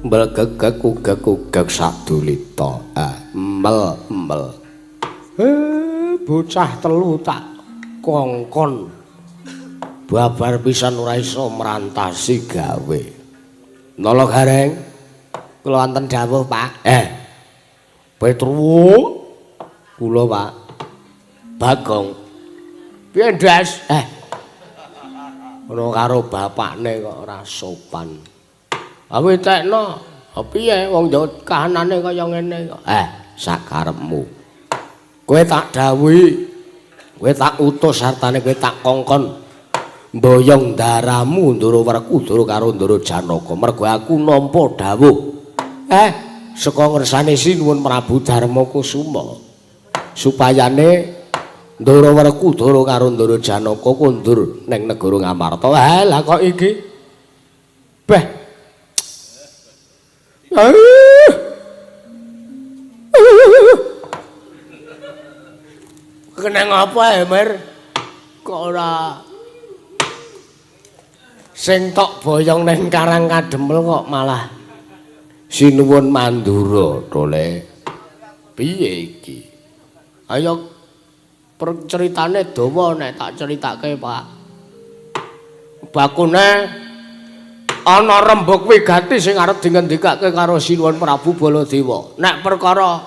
Mbel-gegek sadulita. Mel. Bocah telu tak kongkon. Babar pisan ora iso merantasi gawe. Nala Gareng. Kula wonten dawuh, Pak. Petru. Kula, Pak. Bagong. Piye, Ndas? Ono karo bapakne kok ora sopan. Awe tekno, piye wong kahanane kaya ngene kok. Sak karepmu. Kowe tak dawuhi, kowe tak utus sartane kowe tak kongkon mboyong daramu Ndara Werkudara karo Ndara Janaka. Mergo aku nampa dawuh. Saka ngersane Sinuwun Prabu Darmakusuma. Supayane Ndara Werkudara karo Ndara Janaka kondur ning negara Ngamarta. Lah kok iki? Beh. Kenang apa Mer? Kok ora sing tok boyong ning Karang Kademel kok malah Sinuwun Mandura to Le. Piye iki? Ayo ceritane dawa nek tak critake, Pak. Bakune ana rembug wigati sing arep dingendikake karo Sinuwun Prabu Baladewa. Nek perkara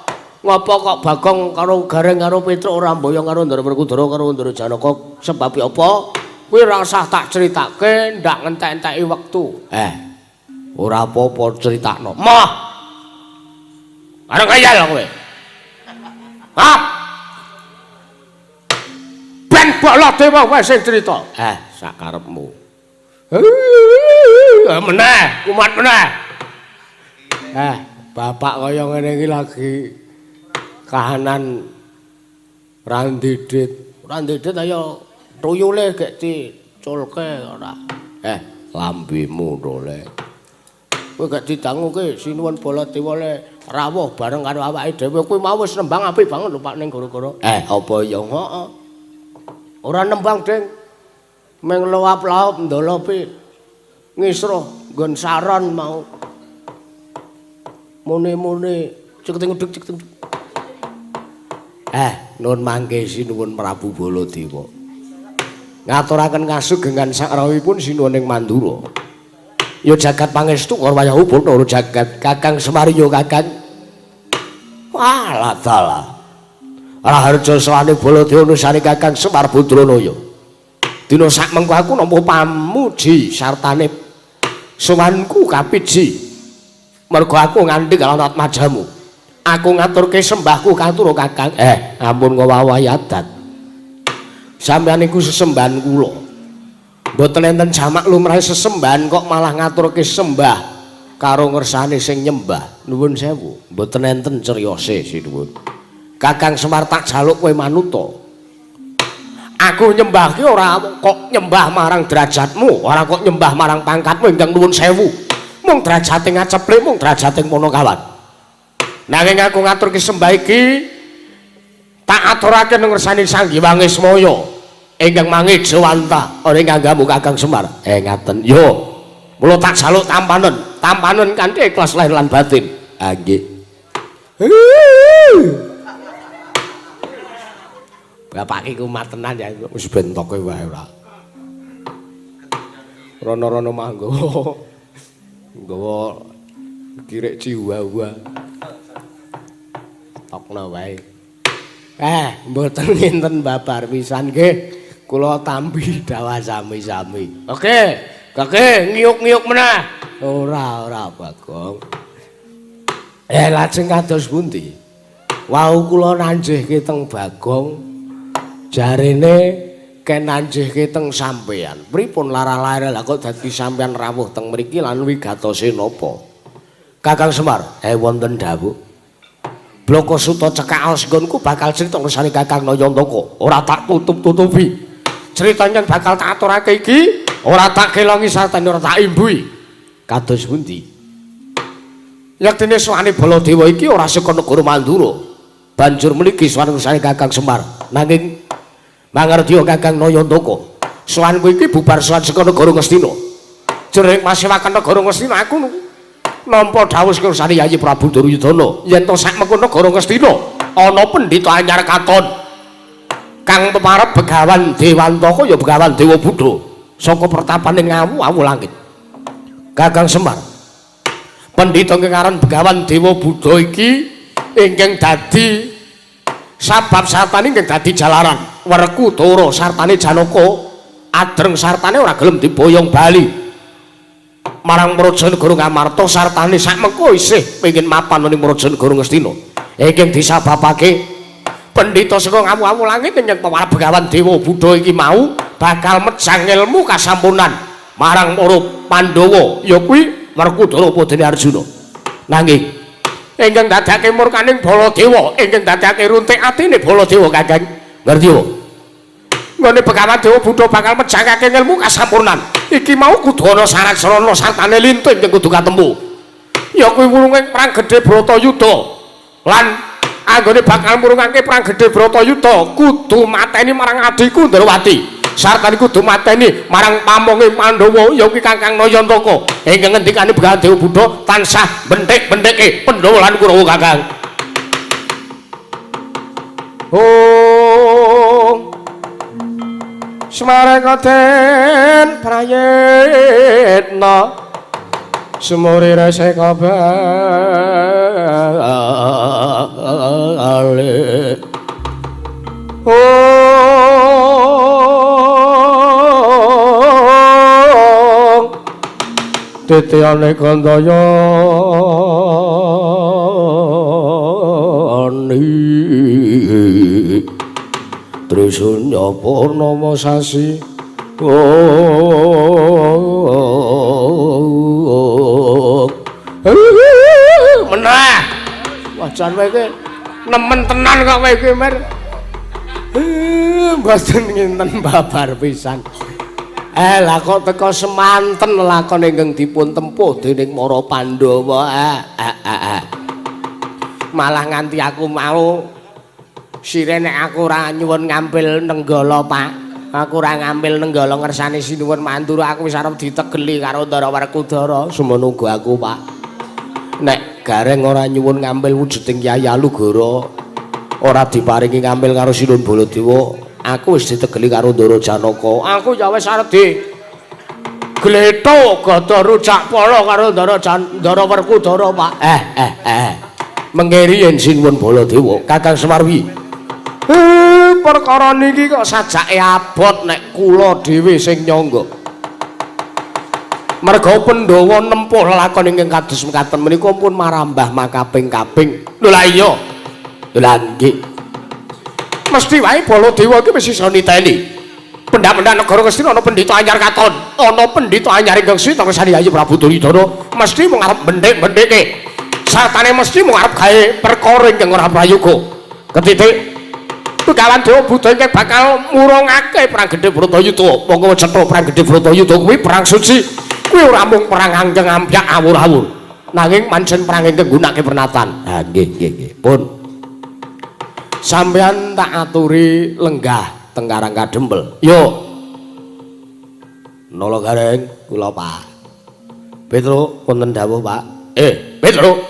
ngopo kok Bagong karo Gareng karo Petruk ora mboyong karo Ndara Werkudara karo Ndara Janaka sebab apa? Kuwi ora usah tak critake, ndak ngentek-enteki wektu. Ora apa-apa critakno. Mah. Areng kayal kowe. Ben Baladewa wae sing crita. Sak karepmu. Meneh, kumat meneh. Bapak kaya ngene iki lagi kahanan Randidit. Randidit ayo tuyule gek diculke ora. Lambemu to Le. Kowe gak didanguke Sinuwun Baladewa Le rawuh bareng karo awake dhewe. Kowe mau wis nembang apik banget lho Pak ning gara-gara. Apa ya heeh. Ora nembang, Ding. Meng lawap-lawap ndolopi ngisruh nggon saron mau. Mune-mune cek-cek. Nuwun mangke Sinuwun Prabu Baladewa. Ngaturaken kasugengan sakrawuhipun Sinuwuning Mandura. Ya jagat pangestu Karwayahipun ora jagat Kakang Semar ya Kakang. Walah dalah. Raharja sawane Baladewa nusane Kakang Semar Badranaya. Dina sak mengko aku nampa pamuji sartane sowanku kapiji. Mergo aku nganti kalonat majamu. Aku ngaturke sembahku katur Kakang. Ampun ngawawayadat. Sampeyan iku sesembahan kula. Mboten enten jamak lumrah sesembahan kok malah ngaturke sembah karo ngersane sing nyembah. Nuwun sewu, mboten enten criyose sinuwun. Kakang Semar tak jaluk kowe manuta. Aku nyembah ki ora kok nyembah marang derajatmu, ora kok nyembah marang pangkatmu ingkang nuwun sewu. Mung derajate ngaceplek, mung derajate ngono kawan. Nanging aku ngaturke sembah iki tak aturake nang ngersane Sang Hyang Wismaya ingkang mangid Sewanta ana ing anggamu Kakang Semar. Ngaten. Yo. Mula tak jaluk tampanen kanthi ikhlas lahir lan batin. Nggih. Bapak iki kumat tenan ya wis bentoke wae ora. Rono-rono manggo. Nggawa kirek Chihuahua. Tokno wae. Mboten nginten babar pisan nggih. Kula tampi dawa sami-sami. Oke, ngiyuk-ngiyuk meneh. Ora Bagong. Lajeng kados pundi? Wau kula nanjihke teng Bagong. Jarene ken nanjihke teng sampeyan. Pripun lara-lara lha kok dadi sampeyan rawuh teng mriki lan wigatose napa? Kakang Semar, wonten dawuh. Bloko Suta cekaos nggonku bakal crita ngersane Kakang Nayantaka. Ora tak tutup-tutupi. Critane bakal tak aturake iki ora tak kelongi sartane ora tak imbui. Kados pundi? Yektene suwane Baladewa iki ora saka negara Mandura. Banjur mligi suwane Kakang Semar. Nanging mangertya Kakang Nayantaka, Sowanku iki bubar sowan saka negara Ngastina. Jering masewaken negara Ngastina aku nampa dawuh saka Sari Yayi Prabu Duryudana yen to sakmengko negara Ngastina ana pendhita anyar katon kang pemarep Begawan Dewantaka ya Begawan Dewa Buddha saka pertapaning Ngawu langit. Kakang Semar. Pendhita ingkang aran Begawan Dewa Buddha iki ingkang dadi sabab sartane ingkang dadi jalaran Werkudara sartane Janaka adreng sartane ora gelem diboyong bali marang Prajanegara Ngamarta sartane sakmengko isih pengin mapan ning Prajanegara Ngastina ingkang disababake pendhita saka Ngawu langit ingkang pemarep Begawan Dewa Buddha iki mau bakal mejang ilmu kasampunan marang para Pandhawa ya kuwi Werkudara padane Arjuna nanging ingkang dadake murkaning Baladewa ingkang dadake runtik atine Baladewa Kakang ngerti yo ngene Begawan Dewa Buddha bakal mejangake ilmu kasampurnan iki mau kudu ana syarat-syarat sartane linting sing kudu katempu ya kuwi wulunging perang gedhe Bratayuda lan anggone bakal murungake perang gedhe Bratayuda kudu mateni marang adhiku Ndrawati sartane kudu mateni marang pamonge Pandhawa ya kuwi Kakang Nayantaka ingkang ngendikane Begawan Dewa Buddha tansah benthik-benthike Pandhawa lan Kurawa Kakang. Oh Smarekaden prayitna sumuri rese kabale Titiane Gandayani Trisunya Purnama Sasi menah wajan kowe iki nemen tenan kok kowe iki Mir mboten nginten babar pisan lah kok teka semanten lakon ingkang dipun tempuh dening para Pandhawa malah nganti aku mau sire nek aku ora nyuwun ngambil nenggala Pak aku ora ngambil nenggala ngersane sinuwun Mandura aku wis arep ditegeli karo Ndara Werkudara semono uga aku Pak nek gareng ora nyuwun ngambil wujuding Kyai Alugara ora diparingi ngambil karo Sinuwun Baladewa aku wis ditegeli karo Ndara Janaka aku ya wis arep digletho gada rujak pala karo Ndara Werkudara Pak mengeri yen Sinuwun Baladewa Kakang Semarwi perkara niki kok sajake abot nek kula dhewe sing nyangga merga Pandhawa nempuh lakon ingkang kados mekaten menika pun marambah makaping-kaping lho la iya lho la nggih mesti wae Baladewa iki wis iso niteni pendak-pendak negara Ngastina ana pendhita anyar katon ana pendhita anyar ingkang sita Sari Yayi Prabu Duryudana mesti mung arep benthik-benthike sartane mesti mung arep gawe perkara ingkang ora prayoga ketitik Begawan Dewa Buddha ingkang bakal murungake perang gedhe Bratayuda monggo cetha perang gedhe Bratayuda kuwi perang suci kuwi ora mung perang angkeng ampyak awur-awur nanging pancen perang ingkang nggunakake pernatan nggih pun sampeyan tak aturi lenggah teng Karang Kadempel yo nala gareng kula Pak Petro wonten dawuh Pak Petro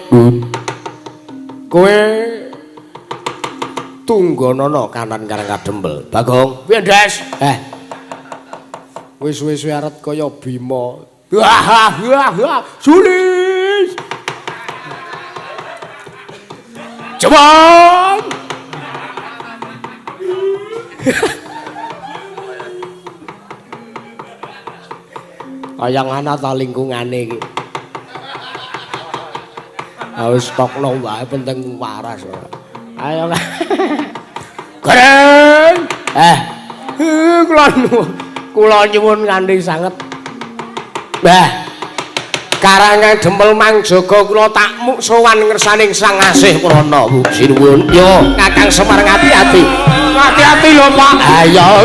kowe tunggonono kanan Karang Kadempel Bagong piye Ndes wis arep kaya Bima sulis Jepang kayang ana ta lingkungane iki wis stokno wae penting waras ayo Gareng kula nyuwun nganti sanget Karang Kadempel mangjaga kula tak muk sowan ngersaning Sang Asih Prana sinuwun yo Kakang Semar ngati-ati lho Pak ayo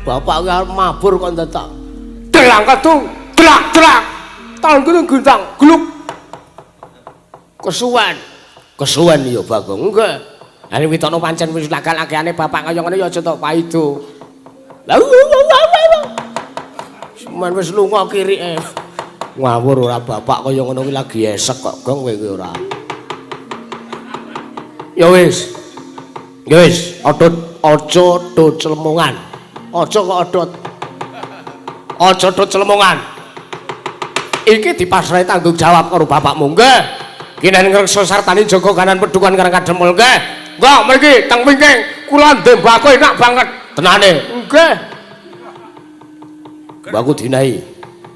bapak ki arep mabur kok tetak. Delang ketu, delak. Tahun kene gendang gluk. Kesuwen ya Bagong. Nggih. Lah witono pancen wis lagal-lagane bapak kaya ngene ya aja tok paido. Lah Semen wis lunga kirike. Ngawur ora bapak kaya ngono kuwi lagi esek kok Gong kowe ki ora. Ya wis. Aja dot celemongan. Aja kok odot. Aja dot celemongan. Iki dipasrahi tanggung jawab karo bapakmu nggih. Kinen ngreksa sartani jaga kanan pedukan karang kademel nggih. Nggih, mriki teng wingking kula ndembako enak banget tenane. Nggih. Mbakku dinahi.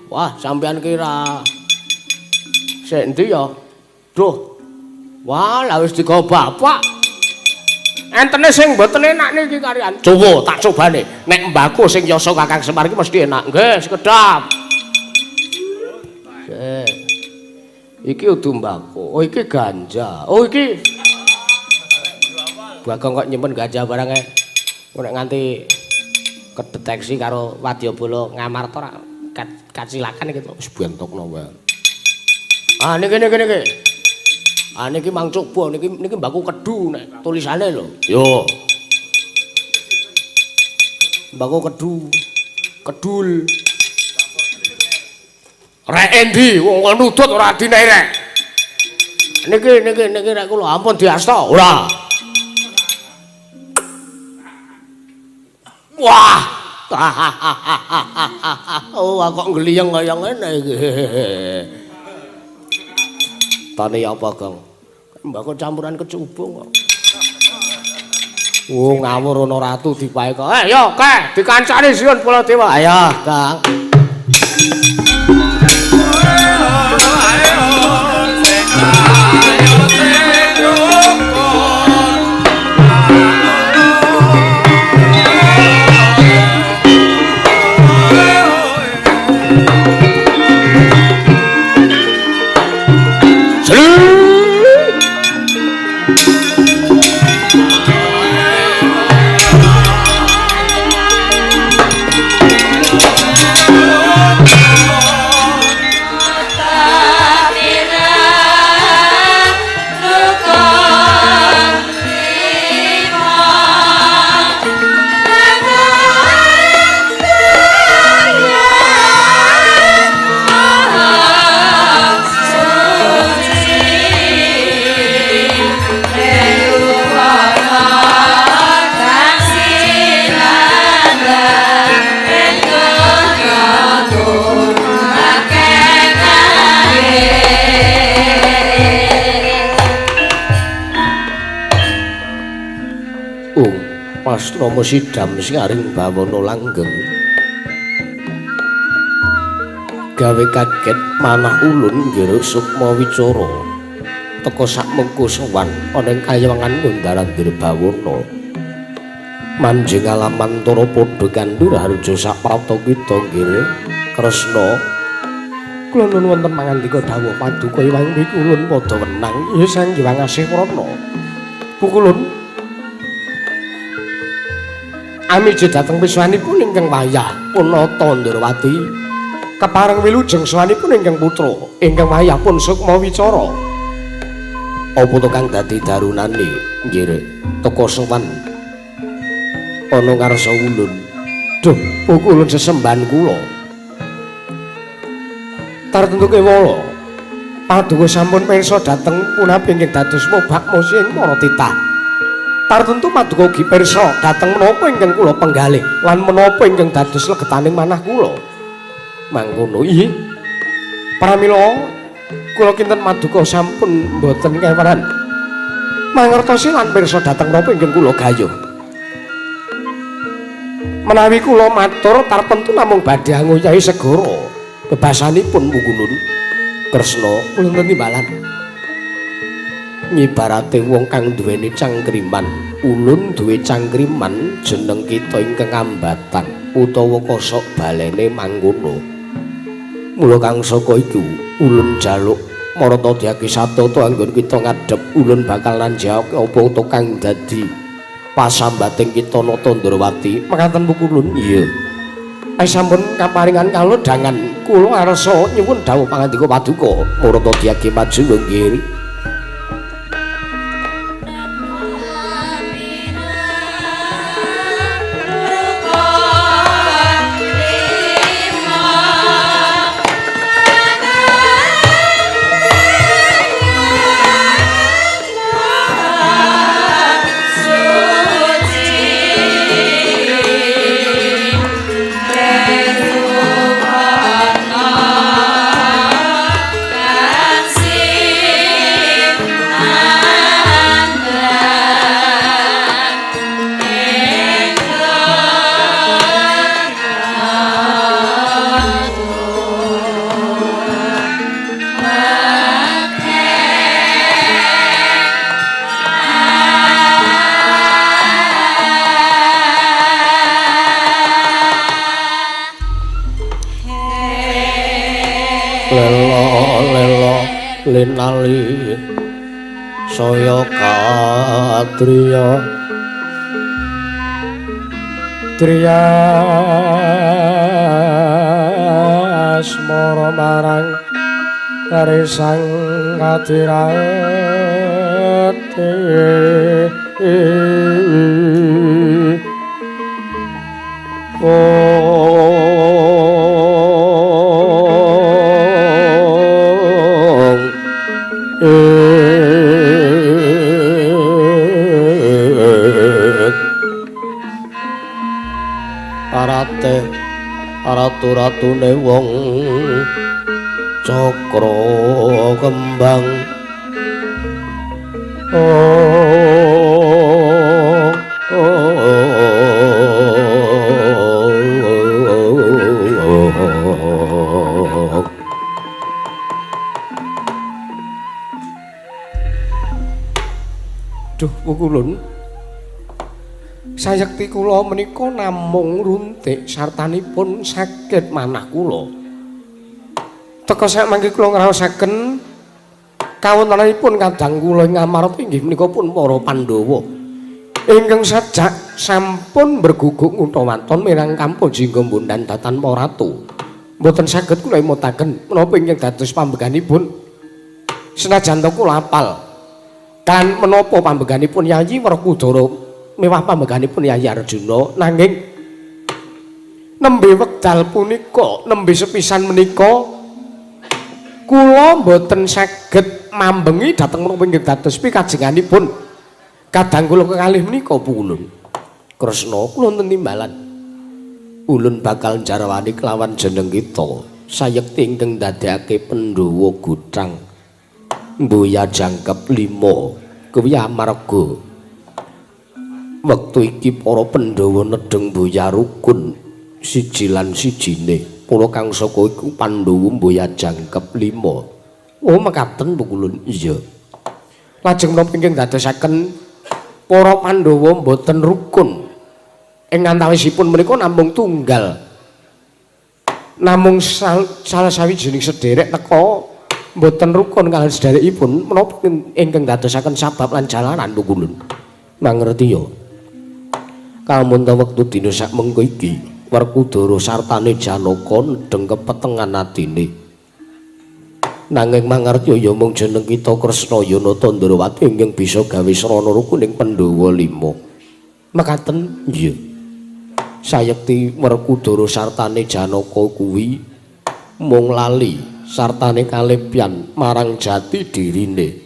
Wah, sampean kira sik endi ya? Duh. Wah, lah wis digawa bapak. Entene sing mboten enak niki karian. Coba tak cobane. Nek mbako sing yasa Kakang Semar iki mesti enak. Nggih, sekedap. Iki udu mbako. Oh, iki ganja. Oh, iki Bagong kok nyimpen ganja barang e. Nek nganti kedeteksi karo wadyabala ngamarta ora kacilakan iki wis bentokno wae. Ah niki. Ah niki mang coba niki mbako kedu nek tulisane lho. Yo. Mbako kedul. Rek endi wong nudut ora dinae rek. Niki rek kula ampun diasta ora. Wah. Oh, kok ngliyeng kaya ngene iki. Tane apa, Gong? Mbako campuran kecubung kok. Oh, ngawur ana ratu dipae kok. Yo, Keh, dikancani siun Baladewa. Ayo, Kang. Asrama Sidam Singaring Bawana langgeng gawe kaget manah ulun nggero Sukma Wicara teka sakmengko sowan ana ing kayangan Ngundarandir Bawana manjing alamantara padha kandur harja saprapta kita nggih Kresna kula nuwun wonten pangandika dawuh paduka iwang mriku ulun padha wenang ya Sang Hyang Asih Prana pukulun amiji dhateng piswanipun ingkang wayah Punata Ndrawati kepareng wilujeng sawanipun ingkang putra ingkang wayah pun Sukma Wicara apa to kang dadi darunane nggih teka sowan ana ngarsa ulun duh pukulun sesembahan kula tartentu kewala paduka sampun pirsa dhateng punapi ingkang dados mobak musim para titah tartentu paduka ugi pirsa dhateng menapa ingkang kula penggalih lan menapa ingkang dados legetaning manah kula. Mangkono inggih. Pramila kula kinten paduka sampun mboten keweran mangertosi lan pirsa dhateng menapa ingkang kula gayuh. Menawi kula matur tartentu namung badhe anguyahi segara bebasanipun Mugunun Kresna kula timbalan. Nyibarate wong kang duweni cangkriman ulun duwe cangkriman jeneng kita ingkang ambatan utawa kosok balene mangkono mula kang saka iku ulun jaluk marata diaki satata anggon kita ngadhep ulun bakal nanjawab apa to kang dadi pasambating kita nata Ndrawati mekaten pukulun iya sampun kaparingan kalodhangan kula arsa nyuwun dawuh pangandika paduka Marata Dyagi maju nggih linali saya katriya asmara marang karisang kadirate ratu-ratune wong cakra kembang duh pukulun sayekti kula menika namung runtik sartanipun saged manah kula. Teka sak mangke kula ngraosaken kawontenanipun kadang kula ing Amarta inggih menika pun para Pandhawa ingkang sajak sampun berguguk ngutawaton mirang kampung jingga mbundan datan para ratu. Mboten saged kula imutaken menapa ingkang dados pambeganipun. Senajan to kula apal kan menapa pambeganipun Yayi Werkudara mewah pambeganipun Yayi Arjuna nanging nembe wekdal punika nembe sepisan menika kula mboten saged mambengi dhateng menapa inggih dados pikajenganipun kadang kula kekalih menika pukulun Kresna kula wonten timbalan ulun bakal njarawani kelawan jeneng kita sayekti ingkang ndadekake Pandhawa Guthang mboya jangkep 5 kuwi amarga wektu iki para Pandhawa nedeng mboya rukun siji lan sijine kula kang saka iku Pandhawa mboya jangkep 5 oh mekaten pukulun iya lajeng menapa ingkang dadosaken para Pandhawa mboten rukun ing antawisipun menika namung tunggal namung salah sawijining sederek teka mboten rukun kaliyan sederekipun menapa ingkang dadosaken sabab lan jalaran pukulun mangerti ya kamun ta wektu dina sak mengko iki Werkudara sartane Janaka nedeng kepetengan atine nanging mangerti ya mung jeneng kita Kresna Yanata Ndrawati ingkang bisa gawe srana rukuning Pandhawa 5 mekaten iya sayekti Werkudara sartane Janaka kuwi mung lali sartane kalepyan marang jati dirine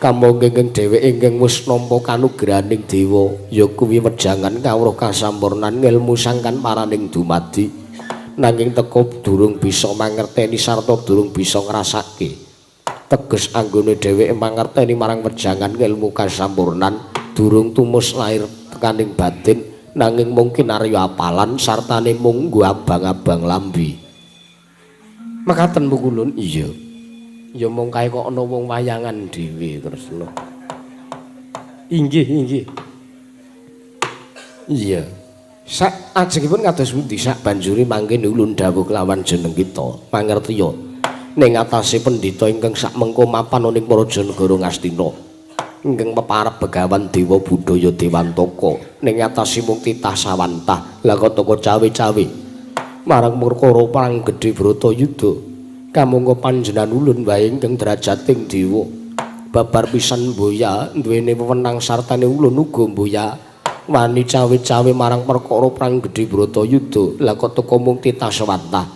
kamangke dheweke ingkang wis nampa kanugrahaning dewa ya kuwi wejangan kawruh kasampurnan ngelmu sangkan paraning dumadi nanging teka durung bisa mangerteni sarta durung bisa ngrasake teges anggone dheweke mangerteni marang wejangan ngelmu kasampurnan durung tumus lair tekaning batin nanging mungkin arya apalan sartane mung nggo abang-abang lambi mekaten pukulun iya ya mung kae kok ana wong wayangan dhewe terus lho. Inggih. Iya. Sak ajengipun kados pundi sak banjuri mangke ulun dawuh kelawan jeneng kita. Mangerti ya. Ning atase pendhita ingkang sak mengko mapan ning Praja Negara Ngastina. Ingkang peparep Begawan Dewa Budaya Dewantaka ning atasipun titah sawantah la kotoko cawe-cawe marang perkara perang gedhe Bratayuda kamangka panjenengan ulun wae ingkang derajating dewa babar pisan mboya duwene wewenang sartane ulun uga mboya wani cawe-cawe marang perkara perang gedhe Bratayuda la kotoko mung titah sawantah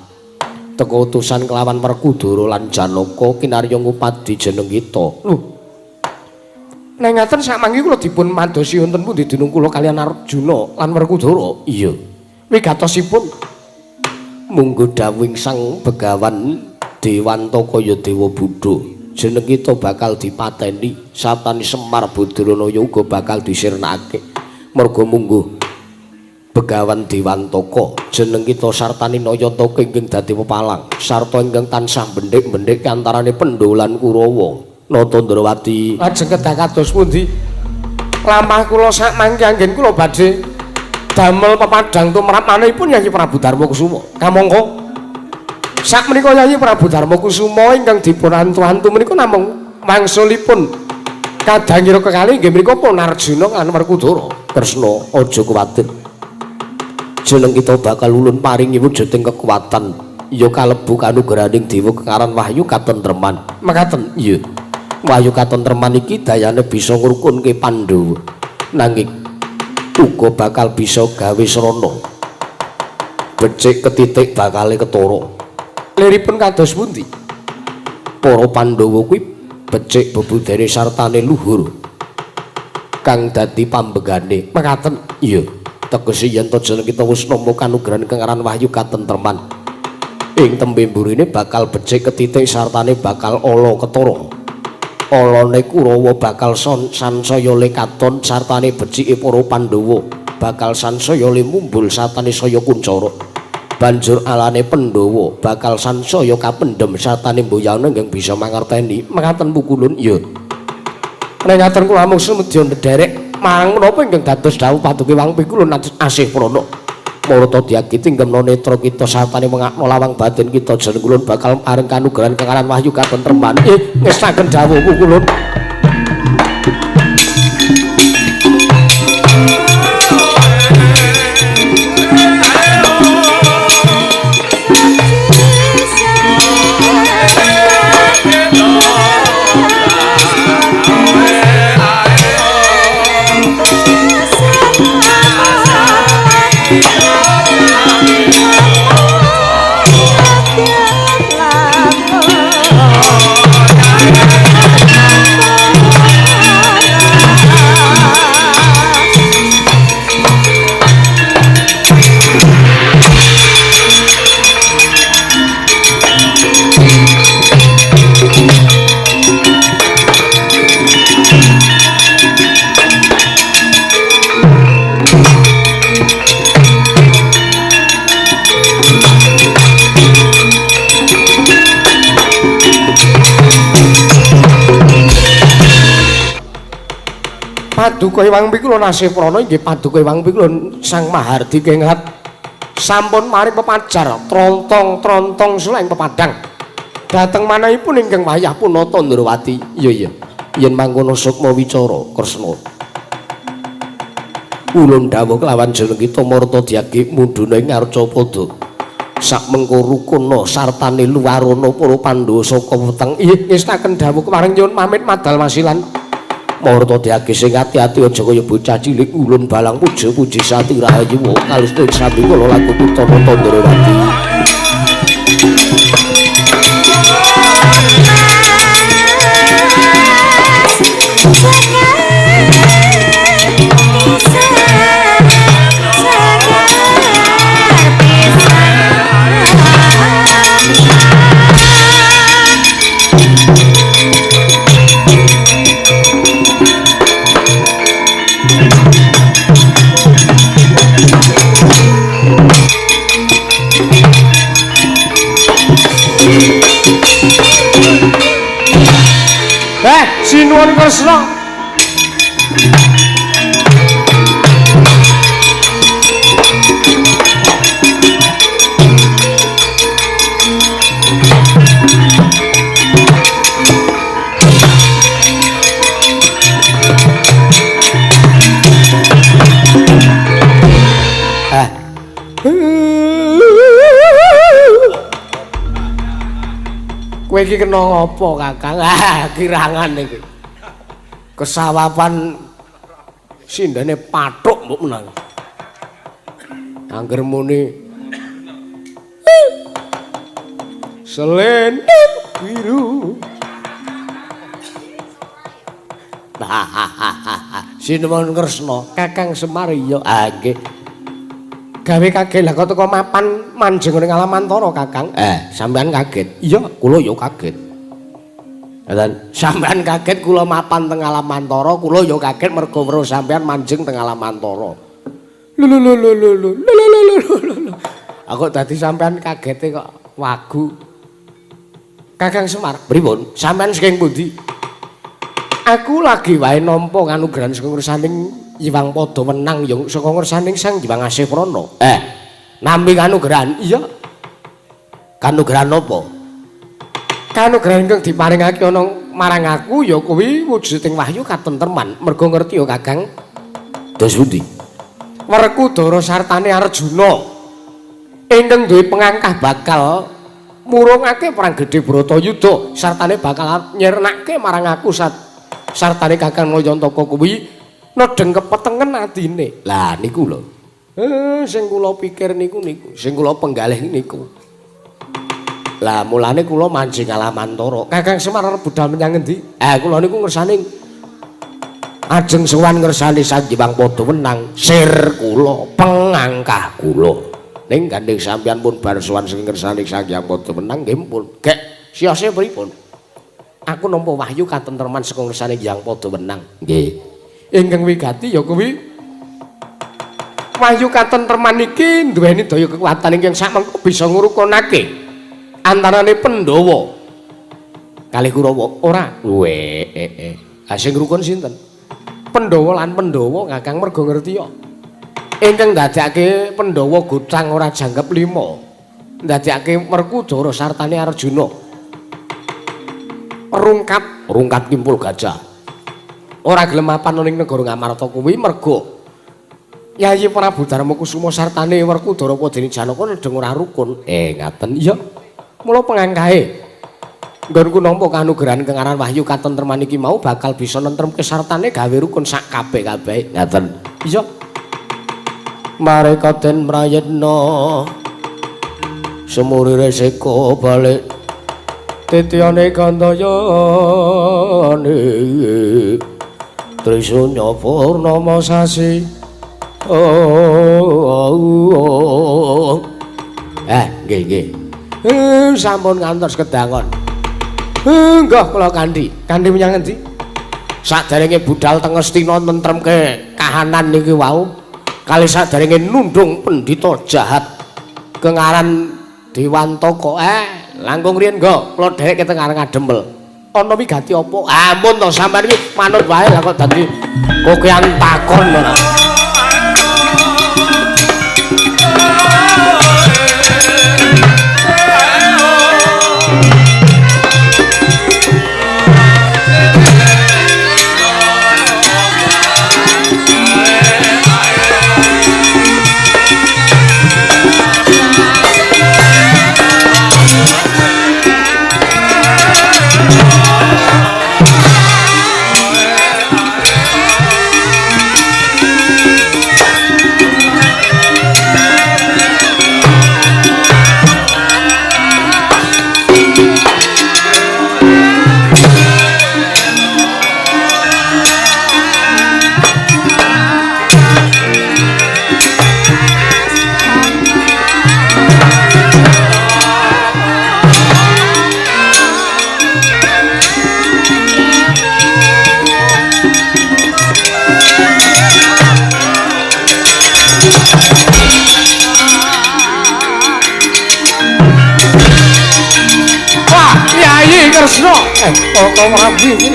teka utusan kelawan Werkudara lan Janaka kinarya ngupadi jeneng kita. Nek ngaten samangke kula dipun madosi wonten pundi dinung kula kaliyan Arjuna lan Werkudara? Iya. Wigatosipun munggo dawuhing Sang Begawan Dewantaka ya Dewa Buddha. Jeneng kita bakal dipateni, satane Semar Badranaya uga bakal disirnakake. Merga munggo Begawan Dewantaka jeneng kita sartane Nayantaka ingkang dadi pepalang sarta ingkang tansah bendhik-bendhik antarane Pandhawa lan Kurawa. Natandrawati lajeng kedah kados pundi lamah kula sak mangke anggen kula badhe damel pepadang tumrap manahipun Yayi Prabu Darmakusuma kamangka sak menika Yayi Prabu Darmakusuma ingkang dipun antu-antu menika namung wangsulipun kadangira kekalih nggih menika pun Arjuna lan Werkudara. Kresna aja kuwatir jeneng kita bakal ulun paringi wujuding kekuatan ya kalebu kanugrahaning dewa kekaran wahyu katentreman makaten iya wahyu katentreman iki dayane bisa ngrukunke Pandhawa nanging uga bakal bisa gawe srana becik ketitik bakale ketara liripun kados pundi para Pandhawa kuwi becik bebudene sartane luhur kang dadi pambegane mekaten iya tegese yen to jeneng kita wis nampa kanugrahan kekaran wahyu katentreman ing tembe mburine bakal becik ketitik sartane bakal ala ketara alane Kurawa bakal sansaya le katon sartane becike para Pandhawa bakal sansaya le mumbul sartane saya kuncara banjur alane Pandhawa bakal sansaya kapendhem sartane mboyana ingkang bisa mangerteni mekaten pukulun ya nek ngaten kula mung sumedya ndherek marang menapa ingkang dados dawuh paduke wangpi kula asih prana marata diagiti ngemna netra kita sartane mengakno lawang batin kita jeneng kulun bakal paring kanugrahan kekaran wahyu katentreman ngestaken dawuh kulun Paduka Wangpi kula nasih prana inggih paduka Wangpi kula Sang Mahardi kengrat sampun maring pepajar trontong-trontong suleng pepadang dhateng manahipun ingkang wayah punata Ndrawati iya yen mangkono sukma wicara Kresna ulun dawuh kelawan jeneng kita marta diagi mundhune ing Arcapada sak mengko rukuna sartane luwarana para Pandhawa saka weteng ngestaken dawuh kemaring nyuwun pamit madal wasilan marta diagi sing ati-ati aja kaya bocah cilik ulun balang puja-puji sati rahayu kalista sami kula laku Utama Ndrawati. Sinuwun Kresna Kowe iki kena ngopo, Kakang? Kirangan iki. Kesawapan sindene pathuk mbok menang. Angger muni selendang biru. Sinuwun Kresna, Kakang Semar ya nggih. Gawe kaget lah kok teko mapan manjing ning Alamantara, Kakang. Sampean kaget. Iya, kula ya kaget. Dan sampean kaget kula mapan teng Alamantara, kula ya kaget mergo weruh sampean manjing teng Alamantara. Lho. Aku dadi sampean kagete kok wagu. Kakang Semar, pripun? Sampean saking pundi? Aku lagi wae nampa kanugrahan saka ngersaning Hyang Padawenang ya saka ngersaning Sang Hyang Asiprana. Nampi kanugrahan? Iya. Kanugrahan apa? Kanugrahan kang diparingake ana marang aku ya kuwi wujuding wahyu katentreman. Mergo ngerti ya Kakang. Dos pundi? Werkudara sartane Arjuna ingkang duwe pengangkah bakal murungake perang gedhe Bratayuda sartane bakal nyernake marang aku sartane Kakang Nayantaka kuwi nedeng kepetengen atine. Lah niku lho. Sing kula pikir niku sing kula penggalih niku. Lah mulane kula manjing Alamantara. Kakang Semar arep budal menyang endi? Kula niku ngersaning ajeng sowan ngersani Sang Hyang Padawenang sir kula pengangkah kula. Ning gandeng sampeyan pun bar sowan sing ngersani Sang Hyang Padawenang nggih pun. Gek siyase pripun? Aku nampa wahyu katentreman saka ngersane Hyang Padawenang. Nggih. Ingkang wigati ya kuwi wahyu katentreman iki nduweni daya kekuatan ingkang samengko bisa ngrukunake antarane Pandhawa kalih Kurawa. Ora. Sing ngrukun sinten? Pandhawa lan Pandhawa Kakang mergo ngerti ya. Ingkang ndadekake Pandhawa gotang ora jangkep 5. Ndadekake Werkudara sartane Arjuna. Rungkat kimpul gajah. Ora gelem mapan ning negara Ngamarta kuwi mergo Yayi Prabu Darmakusuma sartane Werkudara Padene Janaka nedeng ora rukun. Ngaten iya. Mula pengangkahe nggonku nampa kanugrahan kang aran wahyu katentreman iki mau bakal bisa nentremke sartane gawe rukun sak kabeh-kabehe. Ngaten. Iya. Mareka den mrayetna semurire seka balik titiane gandayane Trisunya Purnama sasi. Nggih. Sampun ngantos kedangon. Nggih kula Kandi menyang endi? Saderenge budal teng Astina nentremke kahanan niki wau, kali saderenge nundung pendhita jahat kengaran Dewantaka. Langkung riyen nggo kula dheweke teng areng Ademel. Ana wigati apa? Ampun to sampean iki manut wae lah kok dadi kokean takon ora. Kresna kok rabi iki.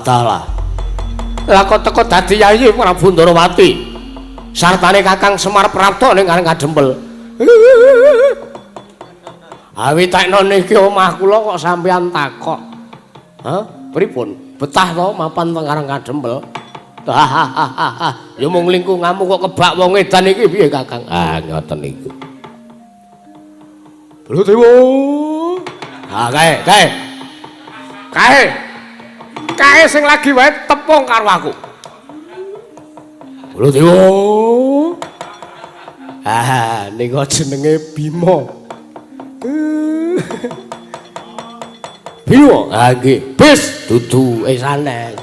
Dalah. Lah kok teko dadi yayi Prabu Ndarawati. Sartane Kakang Semar Prapta ning Karang Kadempel. Awitekno niki omah kula kok sampeyan takok. Hah? Pripun? Betah to mapan teng Karang Kadempel? Ya mung lingkunganmu kok kebak wong edan iki piye Kakang? Ah ngoten niku. Baladewa. Ah kae sing lagi wae tepung karo aku. Baladewa. Ah niku jenenge Bima. Bima, ah nggih. Bis dudu esanen.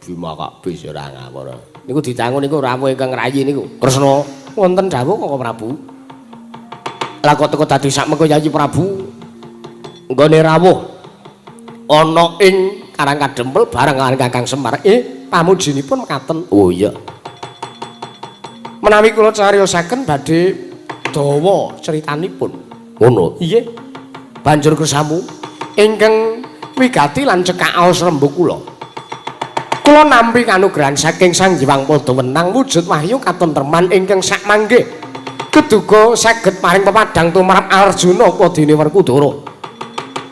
Bima kok bis ora ngawur. Niku ditangun niku rawuh ingkang rayi niku. Kresna wonten dawuh kok Prabu. Lah kok teko dadi sakmengko Yayi Prabu. Nggone rawuh ana ing Karang Kadempel bareng karo Kakang Semar. Pamujinipun mekaten. Oh iya. Menawi kula cariyosaken badhe dawa critanipun. Ngono. Nggih. Banjur kersamu ingkang wigati lan cekaos rembug kula. Kula nampi kanugrahan saking Sang Hyang Padawenang wujud wahyu katentreman ingkang sakmangke. Keduga saged paring pepadang tumrap Arjuna padine Werkudara.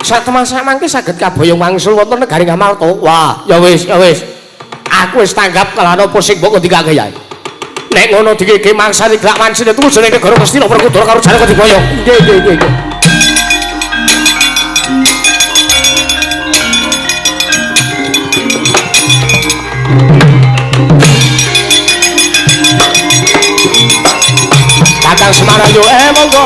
Satemasa mangke saged kaboyong wangsul wonten negari Ngamarta. Wah, ya wis. Aku wis tanggap kalana apa sing mbok ngendikake ya. Nek ngono dikeke mangsane gak mansine tulusane negara Ngastina Werkudara karo Janaka diboyong. Nggih. Kakang Semar yo monggo.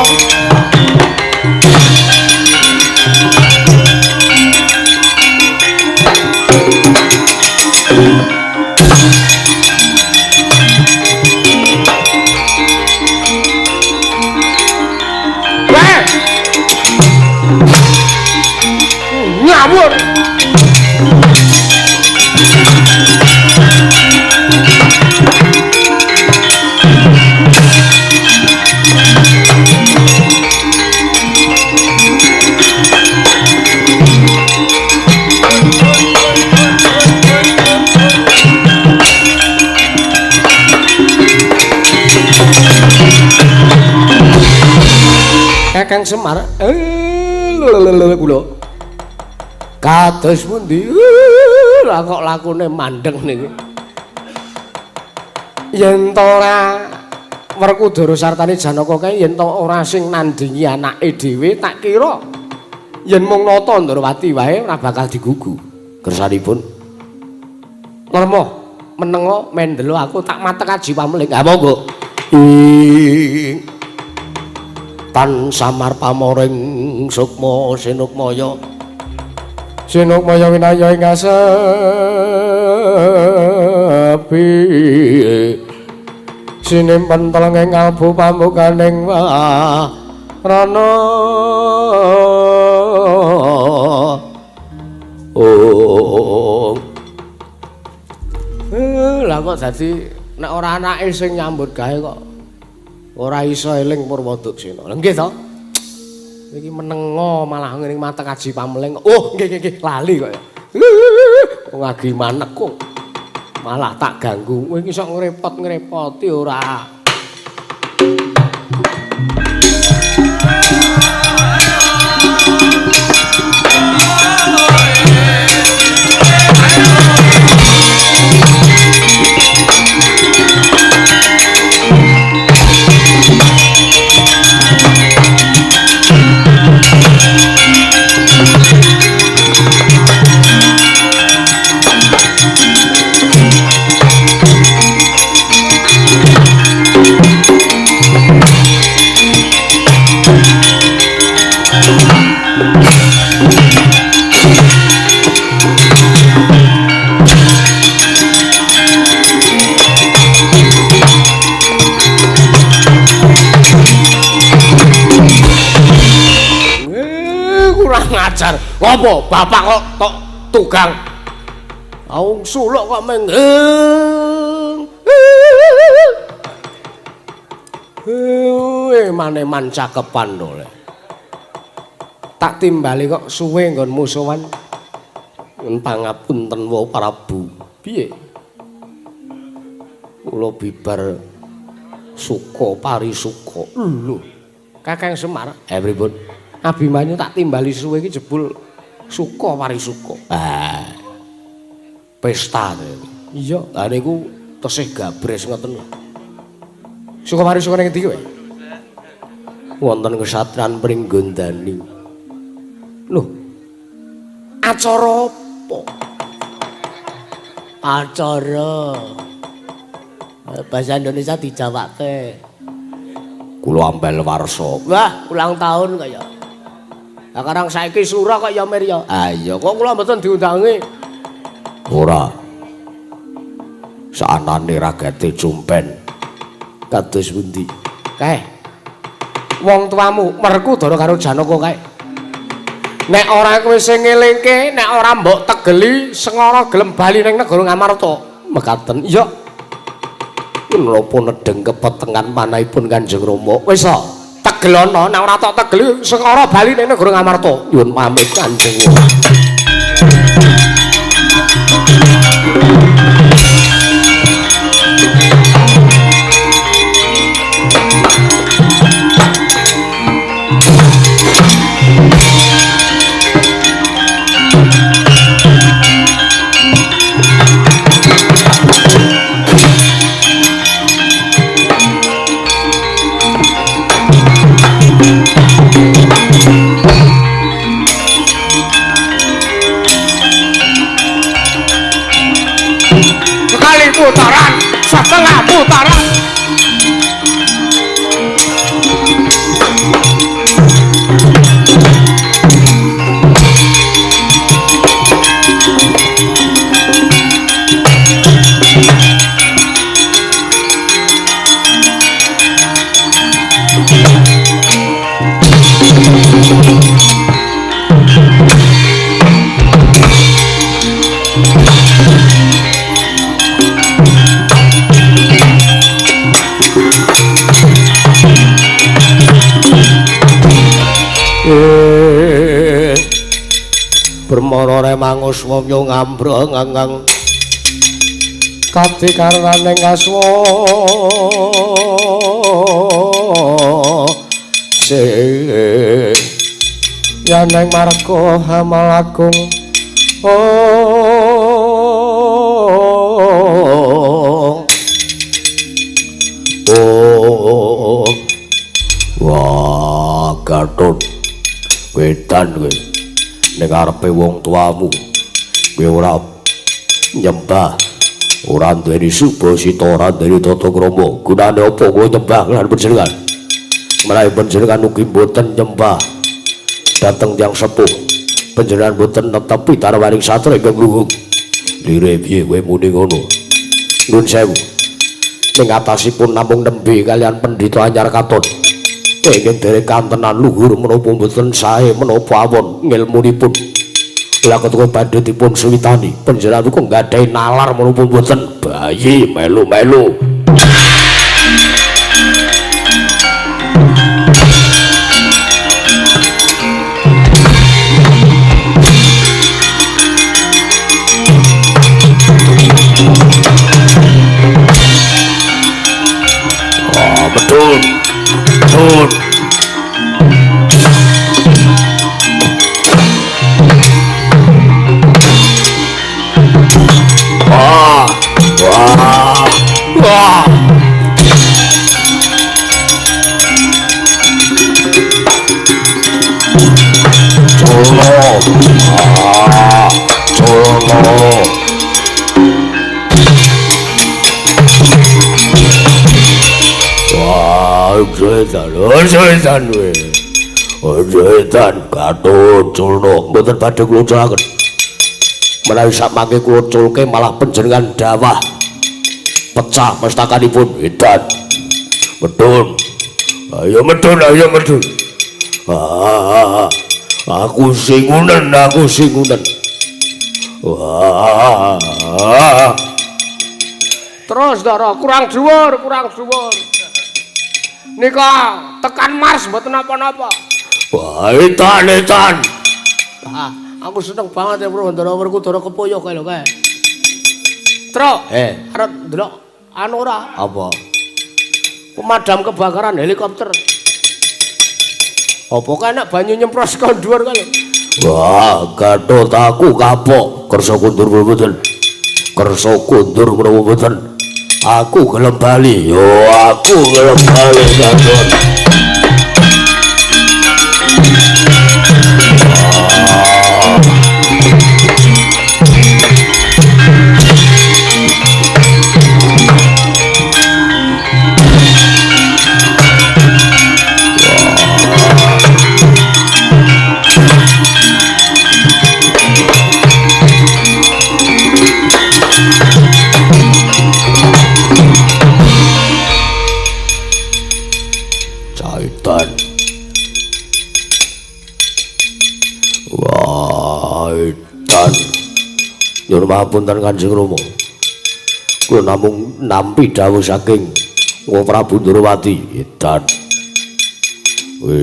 Ngawur. Kakang Semar kula kados pundi lah kok lakune mandeng niki yen to ora Werkudara sartane Janaka kae yen to ora sing nandingi anake dhewe tak kira yen mung nata Ndarawati wae ora bakal digugu kersanipun lermoh menengo mendelo aku tak matek aji pameling ha monggo Tan Samar pamoring sukma sinukmaya winaya ing asepi sinimpen telenging kalbu pambukaning rana lah kok dadi nek ora anake sing nyambut gawe kok ora iso eling Purwoduksena. Lha nggih to? Iki menengo malah ngene matek aji pameling. Oh, nggih lali kok ya. Wong agi manek kok. Malah tak ganggu. Kowe iki sok ngrepot-ngrepoti ora. Ngajar. Apa bapak kok tok tugang? Aung suluk kok menggeng. Maneman cakepan to le. Tak timbali kok suwe nggonmu sowan. Pangapunten wa Prabu. Piye? Kula bibar suka parisuka. Lho. Kakang Semar, pripun? Abimanyu tak timbali suwe iki jebul suka parisuka. Pesta. Iya, lha niku tesih gabres ngoten. Suka parisuka ning endi kowe? Wonten kesatran Pringgondani. Lho. Acara apa? Acara bahasa Indonesia dijawake. Kula ambel warsa. Wah, ulang tahun kaya. Lah karang saiki surah kok ya mir ya. Ah iya, kok kula mboten diundangi. Ora. Saanane ragate cumpen. Kados pundi? Kae. Wong tuamu Werkudara karo Janaka kae. Nek ora kowe sing ngelingke, nek ora mbok tegeli sengara gelem bali ning negara Ngamarta. Mekaten. Iya. Menapa nedeng kepetengan manahipun Kanjeng Rama. Wis tegelono, nek ora tok tegeli sengara bali ning negara Ngamarta. Nyuwun pamit Kanjeng. Putaran, setelah putaran. Bermorore mangus wamya ngambrah nganggang kati karnaning kaswa yaneng marga hamalagung wah Gatot wedan kowe ning arepe wong tuamu kowe ora nyembah ora duweni Subasita ora duweni Tata Krama gunane apa kowe nyembah lan panjenengan menawi panjenengan ugi boten nyembah dhateng tiyang sepuh panjenengan boten netepi darwaning satra ingkang luhung lire piye kowe muni ngono nuwun sewu ing atasipun namung nembe kalian pendhita anyar katon ingin derek kantenan luhur menapa mboten sae menapa awon ngilmunipun lha ketuku badhe dipun suwitani panjenengan kok nggadahi nalar menapa mboten bayi melu-melu betul Setan Gatot Culna mboten badhe kula culaken menawi samangke kula culke malah panjenengan dawah pecah mestakanipun edan medun ayo medun aku singunen terus Dara kurang dhuwur nika tekan Mars mboten napa-napa. Wah, edan. Aku seneng banget ya Bro, ndara Werkudara kepoyo kae lho kae. Tro, arep ndelok anu ora? Apa? Pemadam kebakaran helikopter. Apa kae nek banyu nyempros ka dhuwur kae lho. Wah, Gatot aku kapok, kersa kundur mboten. Kersa kundur menawa mboten. Aku gelem bali. Yo, aku gelem bali Gatot. Nyuwun pamunten Kanjeng Rama. Kula namung nampi dawuh saking Prabu Ndrawati. Edan.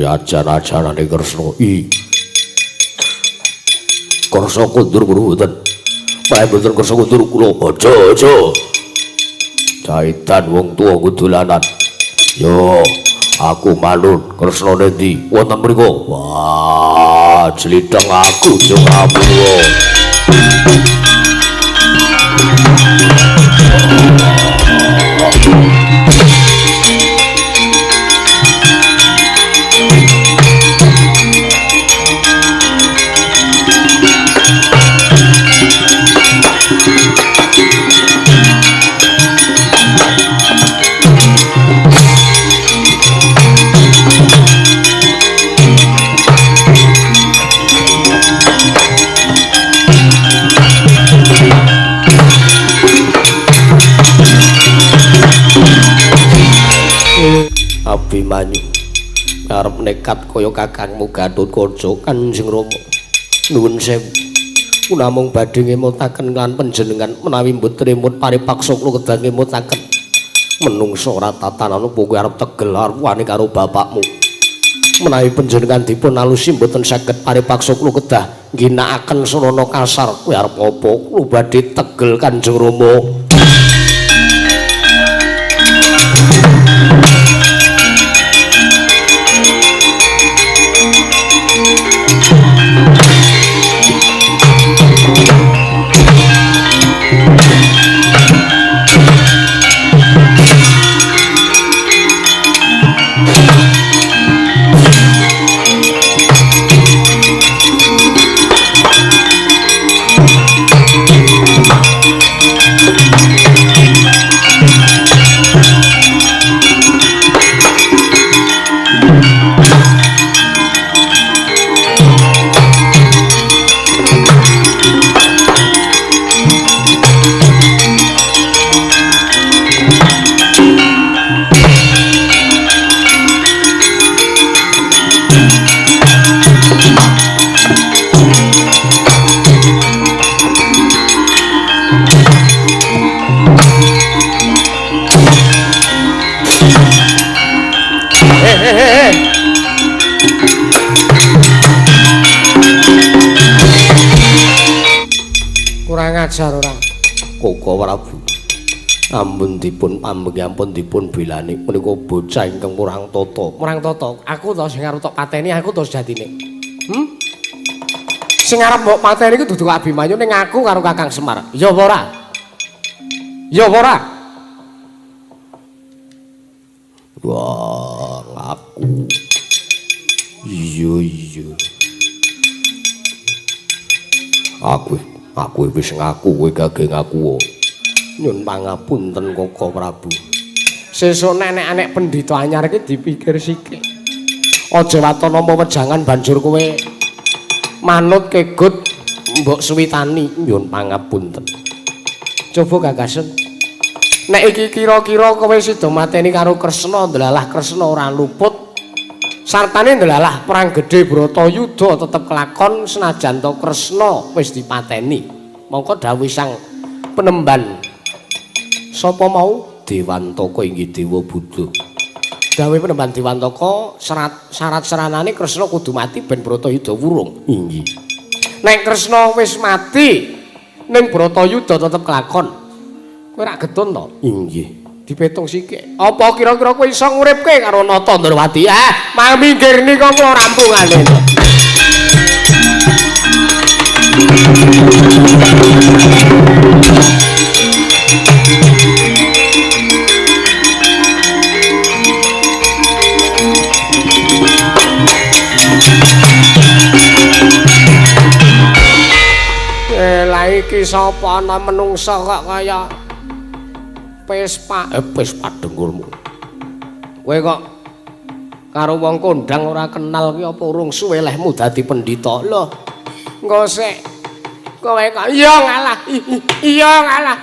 Ajan-ajanane Kresna Kersa kundur mboten. Pae mboten kersa kundur kula aja. Jaitan wong tuwa kudulanan. Yo, aku manut Kresna nendi wonten mriku. Wah, jlitheng aku jeng apuh. Abimanyu arep nekat kaya kakangmu Gatotkaca Kanjeng Rama. Nuwun sewu. Namung badhe ngemutaken lan panjenengan menawi mboten emut paripaksa kula kedah ngemutaken. Menungso ora tatanan apa kowe arep tegel arwane karo bapakmu. Menawi panjenengan dipun alusi mboten saged paripaksa kula kedah ngginakaken sarana kasar. Kowe arep apa? Kula badhe tegel Kanjeng Rama. Ajar ora Koko Prabu ampun dipun pambengih ampun dipun belani menika bocah ingkang murang tata aku to sing arep tok pateni aku to sejatine sing arep mbok pateni iku dudu Abimanyu ning aku karo Kakang Semar ya apa ora wah aku iya aku wis ngaku kowe gage ngaku. Nyun pangapunten Koko Prabu. Sesuk nek pendhita anyar iki dipikir sithik. Aja waton nampa wejangan banjur kowe manut kegut mbok suwitani. Nyun pangapunten. Coba Gagasen. Nek iki kira-kira kowe sida mateni karo Kresna, ndelalah Kresna ora luput. Sartane ndelalah perang gedhe Bratayuda tetep kelakon senajan to Kresna wis dipateni. Mongko dawuh sang penemban sapa mau Dewantaka inggih Dewa Buddha. Dawuh penemban Dewantaka syarat seranane Kresna kudu mati ben Bratayuda wurung. Inggih. nek Kresna wis mati ning Bratayuda tetep kelakon. Kowe rak getun to? Inggih. Dipetung sithik. Apa kira-kira kowe iso nguripke karo Nata Ndrawati? Mang minggir nika kula rampungane. Lah iki sapa ana menungsa kok kaya Pespa dengkulmu. Kowe kok karo wong kondang ora kenal ki apa urung suwe lehmu dadi pendhita. Lho, engko sik kowe kok iya ngalah. Iya ngalah.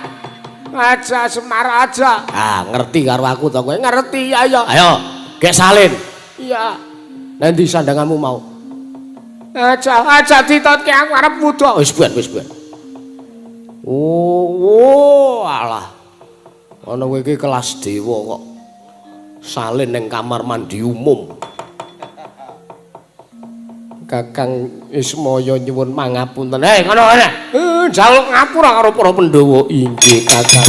Aja Semar aja. Ngerti karo aku to kowe? Ngerti ya ya. Ayo, gek salin. Iya. Nanti sandanganmu mau. Aja ditotke aku arep wudu. Wis buan. Oh, alah. Ana kowe iki kelas dewa kok salin ning kamar mandi umum. Kakang Ismaya nyuwun mangapunten. Ngono ana. Njaluk ngapura karo para Pandhawa. Inggih, Kakang.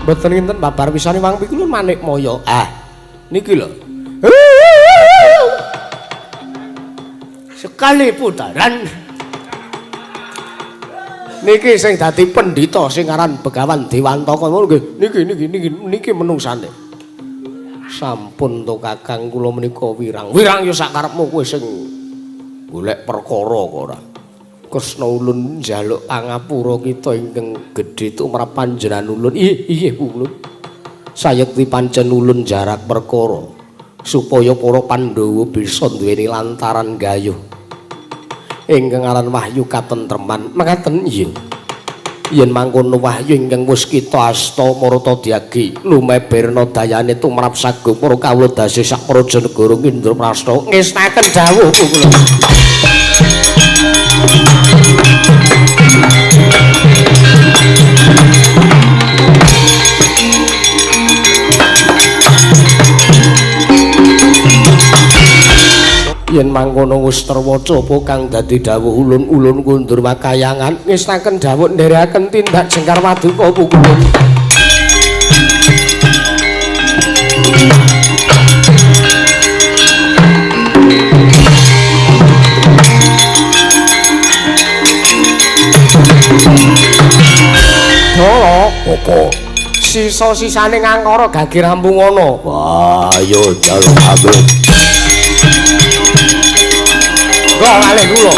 Mboten kinten babar pisane wang pikulun manik moyo. Niki lho. Sekali putaran. Niki sing dadi pendhita sing aran Begawan Dewantaka ngono nggih. Niki menungsane. Sampun to Kakang kula menika wirang. Wirang ya sak karepmu kowe sing golek perkara kok ora. Kresna ulun njaluk pangapura kita ingkang gedhe tumrap panjenengan ulun. Inggih ulun. Sayekti pancen ulun jarak perkara supaya para Pandhawa bisa duweni lantaran gayuh ingkang aran wahyu katentreman. Mekaten nggih. Yen mangkono wahyu ingkang wis kita asta marata diagi lumeberna dayane tumrap sagung para kawula dase sak praja negara Indraprasta ngesnaken dawuh kula. Yen mangkono wis terwaca apa kang dadi dawuh ulun kundur makayangan ngesnaken dawuh nderekaken tindak jengkar paduka pukulun. Dolo apa sisa-sisane ngangkara gage rampung ana. Wah, ayo jaluk ambil. Kok kalih kula.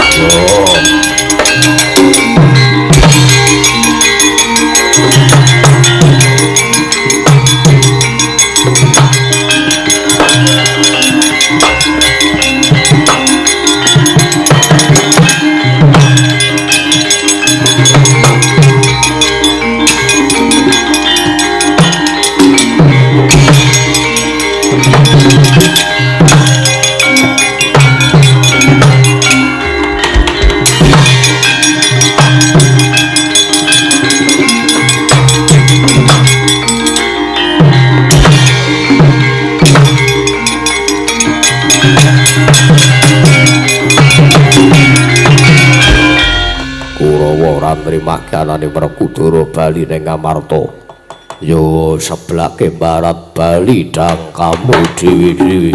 Nrimake anane Werkudara bali ning Ngamarta. Yo seblake barat bali dang kamu dewi-dewi.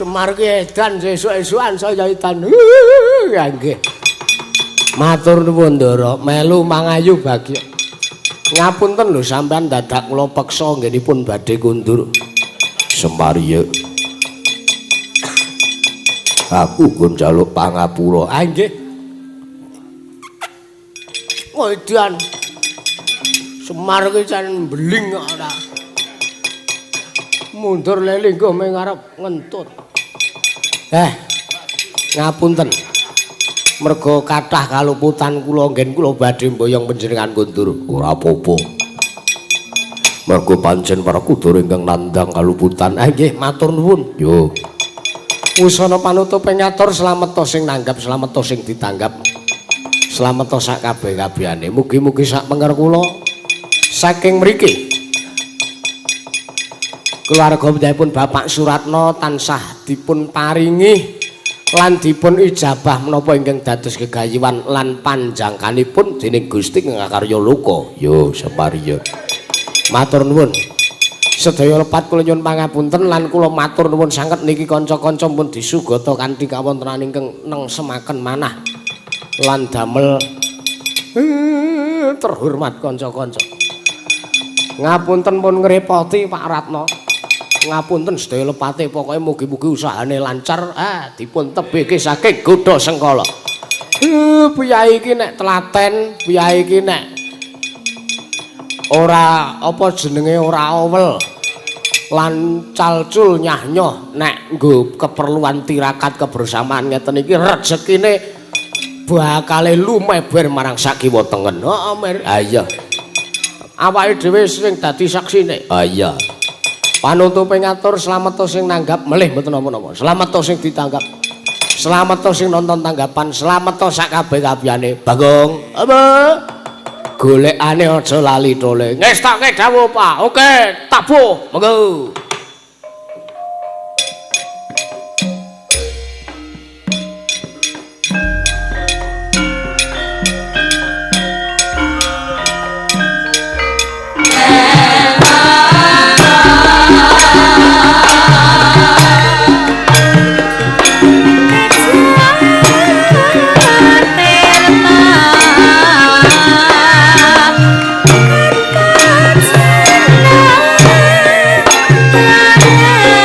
Semar ki edan sesuk-esukan saya edan. Ya nggih. Matur nuwun Ndara, melu mangayu bagya. Ngapunten lho sampean dadak kula peksa nggenipun badhe kundur. Semar ya. Aku pun njaluk pangapura. Ah nggih. Oh edan. Semar ki jan beling kok ora. Mundur lelinggo meng arep ngentut. Ngapunten. Merga kathah kaluputan kula nggen kula badhe mboyong panjenengan kundur. Ora apa-apa. Merga pancen para kudur ingkang nandhang kaluputan. Nggih, matur nuwun. Yo. Wusana panutup ngatur slamet to sing nanggap, slamet to sing ditanggap. Slamet to sak kabeh-kabehane. Mugi-mugi sak menger kula saking mriki keluarga pun Bapak Suratno tansah dipun paringi lan dipun ijabah menapa ingkang dados gegayuhan lan panjangkanipun dening Gusti ngakarya luka. Yo Semariya. Matur nuwun. Sedaya lepat kula nyuwun pangapunten lan kula matur nuwun sanget niki kanca-kanca pun disugata kanthi kawontenan ingkang nengsemaken manah lan damel terhormat kanca-kanca. Ngapunten pun ngrepoti Pak Ratno. Ngapunten sedaya lepate pokoke mugi-mugi usahane lancar dipun tebihke saking Godha Sengkala. Piyai iki nek telaten, piyai iki nek ora apa jenenge ora awel lan calcul nyah-nyoh nek nggo keperluan tirakat kebersamaan ngeten iki rezekine bakale lumeber marang sakiwa tengen. Heeh, iya. Awake dhewe sing dadi saksine. Iya. Panutupe ngatur slamet to sing nanggap melih mboten napa-napa. Slamet to sing ditanggap. Slamet to sing nonton tanggapan, slamet to sak kabeh-kabehane. Bagong. Apa? Golekane aja lali tole. Ngestake dawuh, Pak. Oke, tabuh. Monggo. Yeah.